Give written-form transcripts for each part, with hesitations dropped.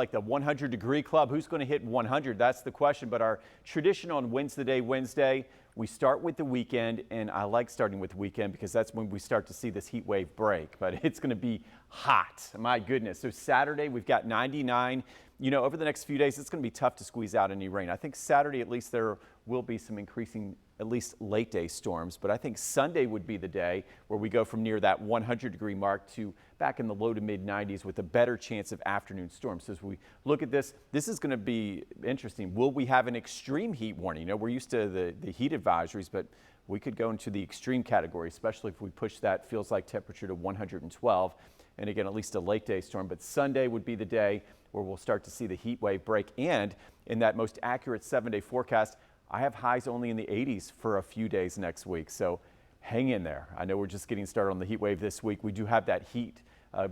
Like the 100-degree club, who's going to hit 100? That's the question. But our tradition on Wednesday, we start with the weekend, and I like starting with the weekend because that's when we start to see this heat wave break. But it's going to be hot, my goodness. So Saturday, we've got 99. You know, over the next few days, it's going to be tough to squeeze out any rain. I think Saturday, at least, there will be some increasing, at least late day storms. But I think Sunday would be the day where we go from near that 100-degree mark to back in the low to mid 90s with a better chance of afternoon storms. So as we look at this, this is going to be interesting. Will we have an extreme heat warning? You know, we're used to the heat advisories, but we could go into the extreme category, especially if we push that feels like temperature to 112. And again, at least a late day storm. But Sunday would be the day where we'll start to see the heat wave break. And in that most accurate 7-day forecast, I have highs only in the 80s for a few days next week. So hang in there. I know we're just getting started on the heat wave this week. We do have that heat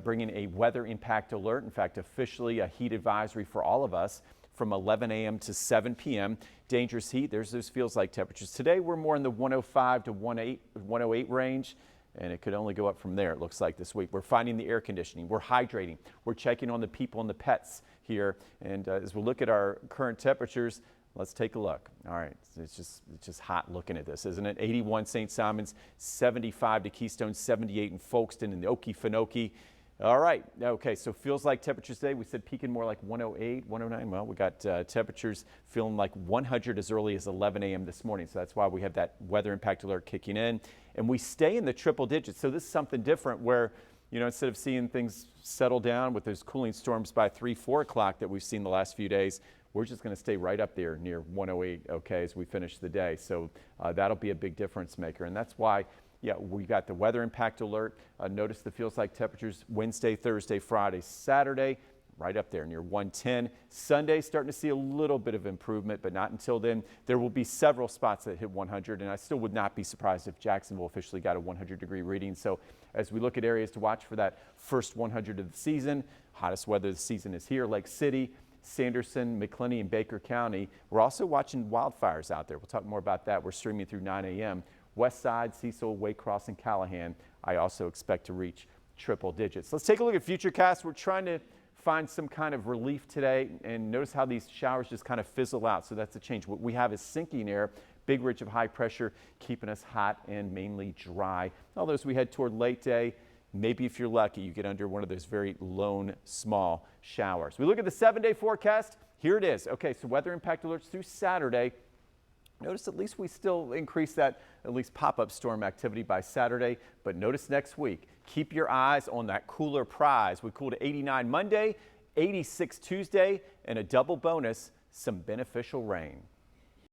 bringing a weather impact alert. In fact, officially a heat advisory for all of us from 11 a.m. to 7 p.m. Dangerous heat. There's those feels like temperatures. Today we're more in the 105 to 108 range. And it could only go up from there, it looks like, this week. We're finding the air conditioning. We're hydrating. We're checking on the people and the pets here. And as we look at our current temperatures, let's take a look. All right, it's just hot looking at this, isn't it? 81 St. Simons, 75 to Keystone, 78 in Folkestone and Okefenokee. All right, okay, so feels like temperatures today. We said peaking more like 108, 109. Well, we got temperatures feeling like 100 as early as 11 a.m. this morning. So that's why we have that weather impact alert kicking in. And we stay in the triple digits. So this is something different where, you know, instead of seeing things settle down with those cooling storms by 3, 4 o'clock that we've seen the last few days, we're just going to stay right up there near 108, okay, as we finish the day. So that'll be a big difference maker. And that's why, yeah, we got the weather impact alert. Notice the feels like temperatures Wednesday, Thursday, Friday, Saturday, right up there near 110. Sunday, starting to see a little bit of improvement, but not until then. There will be several spots that hit 100, and I still would not be surprised if Jacksonville officially got a 100-degree reading. So as we look at areas to watch for that first 100 of the season, hottest weather of the season is here, Lake City, Sanderson, McClenny, and Baker County. We're also watching wildfires out there. We'll talk more about that. We're streaming through 9 a.m. West Side, Cecil, Waycross, and Callahan, I also expect to reach triple digits. Let's take a look at Futurecast. We're trying to find some kind of relief today, and notice how these showers just kind of fizzle out. So that's a change. What we have is sinking air, big ridge of high pressure, keeping us hot and mainly dry. Although as we head toward late day, maybe if you're lucky, you get under one of those very lone, small showers. We look at the 7-day forecast. Here it is. Okay, so weather impact alerts through Saturday. Notice at least we still increase that at least pop-up storm activity by Saturday. But notice next week, keep your eyes on that cooler prize. We cool to 89 Monday, 86 Tuesday, and a double bonus, some beneficial rain.